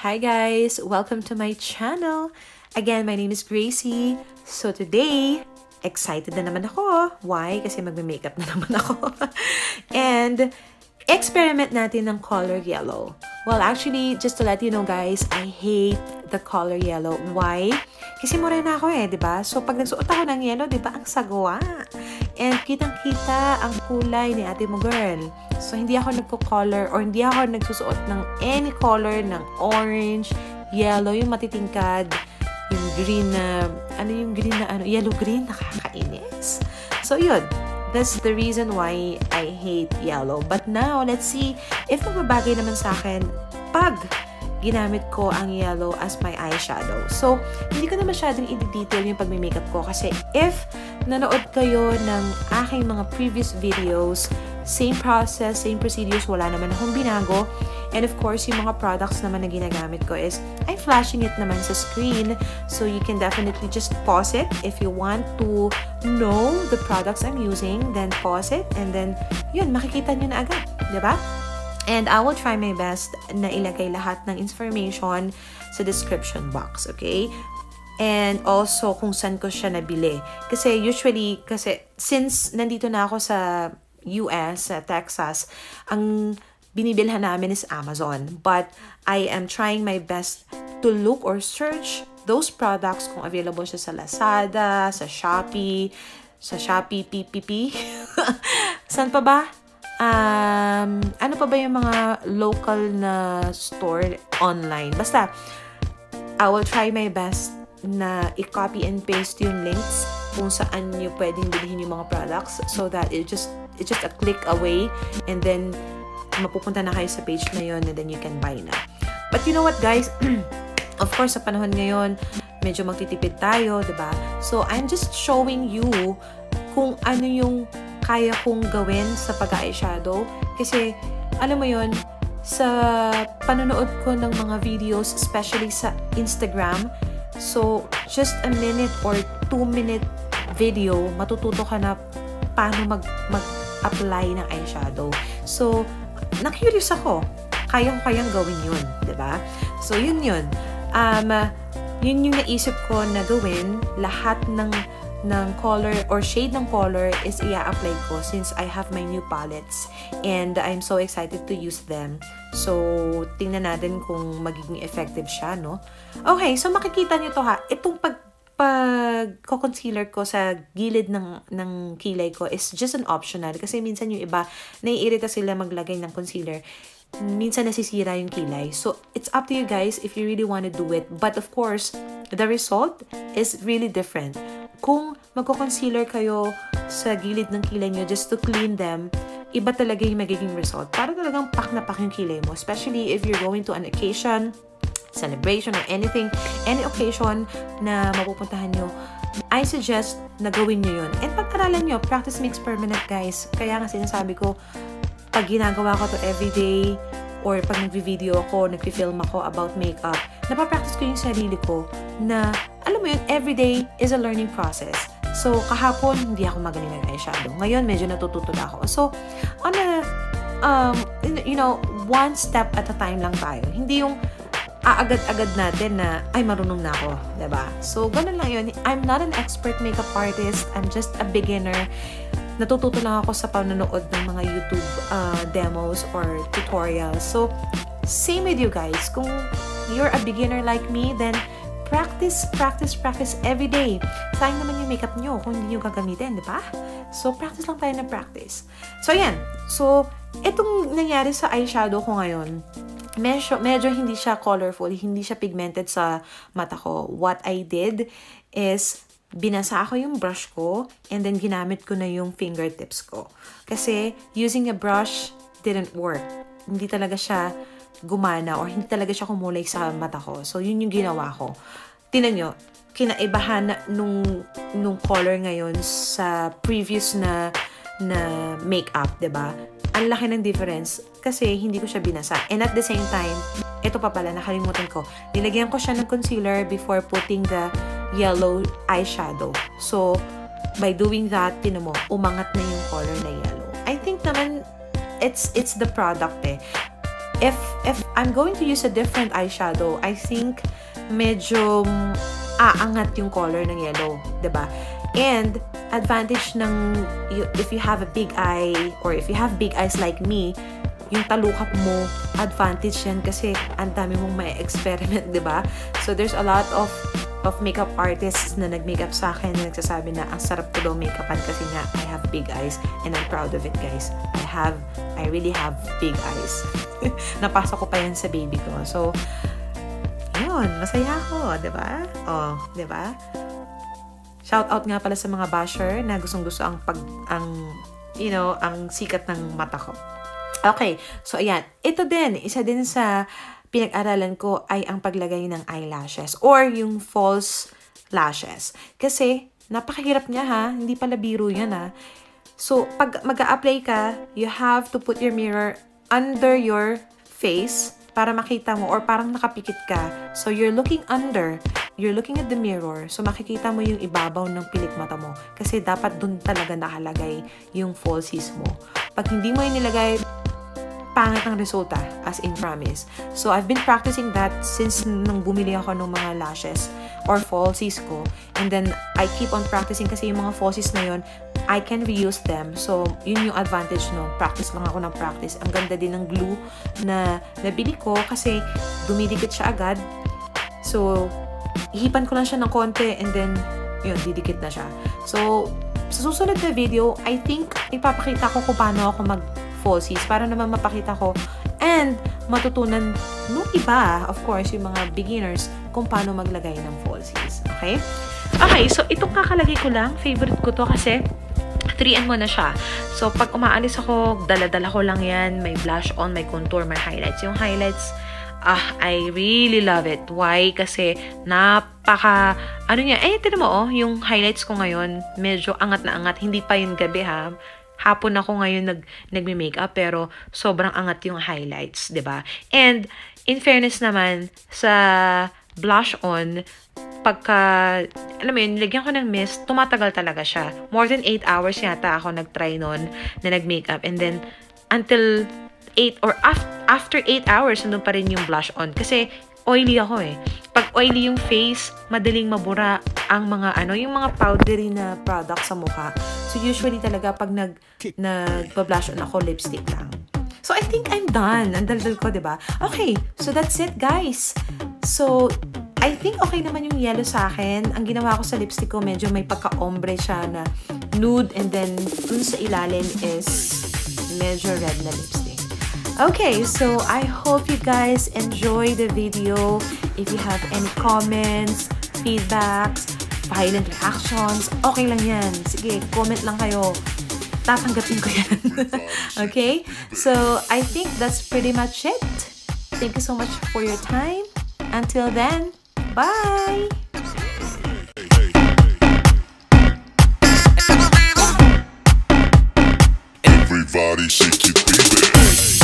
Hi guys! Welcome to my channel! Again, my name is Gracie. So today, excited na naman ako. Why? Kasi magme-makeup na naman ako. And experiment natin ng color yellow. Well, actually, just to let you know guys, I hate the color yellow. Why? Kasi morena ako eh, di ba? So pag nagsuot ako ng yellow, di ba, ang sagwa. And kitang-kita ang kulay ni ate mo girl. So hindi ako nagko-color or hindi ako nagsusuot ng any color ng orange, yellow, yung matitingkad, yung green na, yellow-green, nakakainis. So yun, that's the reason why I hate yellow. But now, let's see if magbabagay naman sa akin pag ginamit ko ang yellow as my eyeshadow. So, hindi ko na masyadong i-detail yung pag-makeup ko kasi if nanood kayo ng aking mga previous videos, same process, same procedures, wala naman akong binago. And of course, yung mga products naman na ginagamit ko is I'm flashing it naman sa screen. So, you can definitely just pause it if you want to know the products I'm using. Then, pause it. And then, yun, makikita nyo na agad. Diba? And I will try my best na ilagay lahat ng information sa description box, okay? And also kung saan ko siya nabili. Kasi usually, since nandito na ako sa US, sa Texas, ang binibilhan namin is Amazon. But I am trying my best to look or search those products kung available siya sa Lazada, sa Shopee, PPP. Saan pa ba? Ano pa ba yung mga local na store online? Basta, I will try my best na i-copy and paste yung links kung saan nyo pwedeng bilhin yung mga products so that it's just a click away and then mapupunta na kayo sa page na yun and then you can buy na. But you know what guys? Of course, sa panahon ngayon, medyo magtitipid tayo, diba? So, I'm just showing you kung ano yung kaya kong gawin sa pag-eyeshadow. Kasi, alam mo yun, sa panonood ko ng mga videos, especially sa Instagram, so, just a minute or 2-minute video, matututo ka na paano mag-apply ng eyeshadow. So, na-curious ako. Kaya ko kayang gawin yun, diba? So, yun. Yun yung naisip ko na gawin, lahat ng color or shade ng color is i-apply ko since I have my new palettes and I'm so excited to use them. So, tingnan natin kung magiging effective siya, no? Okay, so makikita nyo to ha. Itong pag-concealer ko sa gilid ng kilay ko is just an optional kasi minsan yung iba, naiirita sila maglagay ng concealer. Minsan nasisira yung kilay. So, it's up to you guys if you really want to do it. But of course, the result is really different. Kung magko-concealer kayo sa gilid ng kilay nyo just to clean them, iba talaga yung magiging result. Para talagang pak na pak yung kilay mo. Especially if you're going to an occasion, celebration, or anything, any occasion na mapupuntahan nyo, I suggest na gawin nyo yun. And pag-aralan nyo, practice makes permanent, guys. Kaya nga sinasabi ko, pag ginagawa ko to everyday, or pag nag-video ako, nag-film ako about makeup, napapractice ko yung sarili ko na, alam mo yun, everyday is a learning process. So, kahapon, hindi ako magaling ng eyeshadow. Ngayon, medyo natututo na ako. So, on a, one step at a time lang tayo. Hindi yung aagad-agad natin na, ay, marunong na ako. Diba? So, ganun lang yun. I'm not an expert makeup artist. I'm just a beginner. Natututo lang ako sa panonood ng mga YouTube demos or tutorials. So, same with you guys. Kung you're a beginner like me, then practice every day. Sayang naman yung makeup nyo kung hindi nyo gagamitin, di ba? So, practice lang tayo na practice. So, ayan. So, itong nangyari sa eyeshadow ko ngayon, medyo hindi siya colorful, hindi siya pigmented sa mata ko. What I did is binasa ko yung brush ko and then ginamit ko na yung fingertips ko. Kasi using a brush didn't work. Hindi talaga siya gumana or hindi talaga siya kumulay sa mata ko. So, yun yung ginawa ko. Tingnan nyo, kinaibahan nung color ngayon sa previous na makeup, diba? Ang laki ng difference kasi hindi ko siya binasa. And at the same time, ito pa pala, nakalimutan ko. Nilagyan ko siya ng concealer before putting the yellow eyeshadow. So, by doing that, tinan mo, umangat na yung color na yellow. I think naman, it's the product eh. If I'm going to use a different eyeshadow. I think medyo aangat yung color ng yellow, diba? And advantage ng if you have a big eye or if you have big eyes like me, yung talukap mo, advantage yan kasi ang dami mong may experiment, diba? So there's a lot of makeup artists na nag-makeup sa akin na nagsasabi na ang sarap ko daw makeupan kasi nga I have big eyes and I'm proud of it, guys. I really have big eyes. Napasok ko pa yan sa baby ko. So, yun, masaya ako, diba? Oh, diba? Shout out nga pala sa mga basher na gustong-gusto ang sikat ng mata ko. Okay, so ayan. Ito din, isa din sa pinag-aralan ko ay ang paglagay ng eyelashes or yung false lashes. Kasi, napakahirap niya ha. Hindi pala biro yan ha. So, pag mag-a-apply ka, you have to put your mirror under your face para makita mo or parang nakapikit ka. So, you're looking at the mirror. So, makikita mo yung ibabaw ng pilik mata mo. Kasi dapat dun talaga nakalagay yung falsies mo. Pag hindi mo inilagay, pangit ang resulta, as in promise. So, I've been practicing that since nang bumili ako ng mga lashes or falsies ko. And then, I keep on practicing kasi yung mga falsies na yun, I can reuse them. So, yun yung advantage nun. Practice lang ako ng practice. Ang ganda din ng glue na nabili ko kasi dumidikit siya agad. So, ihipan ko lang siya ng konti and then, yun, didikit na siya. So, sa susunod na video, I think, ipapakita ko kung paano ako falsies para naman mapakita ko and matutunan nung iba, of course, yung mga beginners kung paano maglagay ng falsies. Okay? Okay, so itong kakalagay ko lang, favorite ko to kasi 3-in-1 na siya. So, pag umaalis ako, dala-dala ko lang yan. May blush on, may contour, may highlights. Yung highlights, I really love it. Why? Kasi tinan mo yung highlights ko ngayon, medyo angat na angat. Hindi pa yung gabi ha. Hapon ako ngayon nagme-makeup pero sobrang angat yung highlights, 'di ba? And in fairness naman sa blush on, alam mo yun, nilagyan ko ng mist, tumatagal talaga siya. More than 8 hours yata ako nag-try nun na nag-makeup. And then until 8 or after 8 hours nandun pa rin yung blush on kasi oily ako eh. Pag oily yung face, madaling mabura ang mga yung mga powdery na product sa mukha. So usually talaga pag nagba-blush on ako, lipstick lang. So I think I'm done. Ang daldal ko, 'di ba? Okay, so that's it, guys. So I think okay naman yung yellow sa akin. Ang ginawa ko sa lipstick ko, medyo may pagka-ombre siya na nude and then dun sa ilalim is medyo red na lipstick. Okay, so I hope you guys enjoy the video. If you have any comments, feedbacks, violent reactions, okay lang yan. Sige, comment lang kayo. Tatanggapin ko yan. Okay? So, I think that's pretty much it. Thank you so much for your time. Until then, bye! Everybody shake your baby.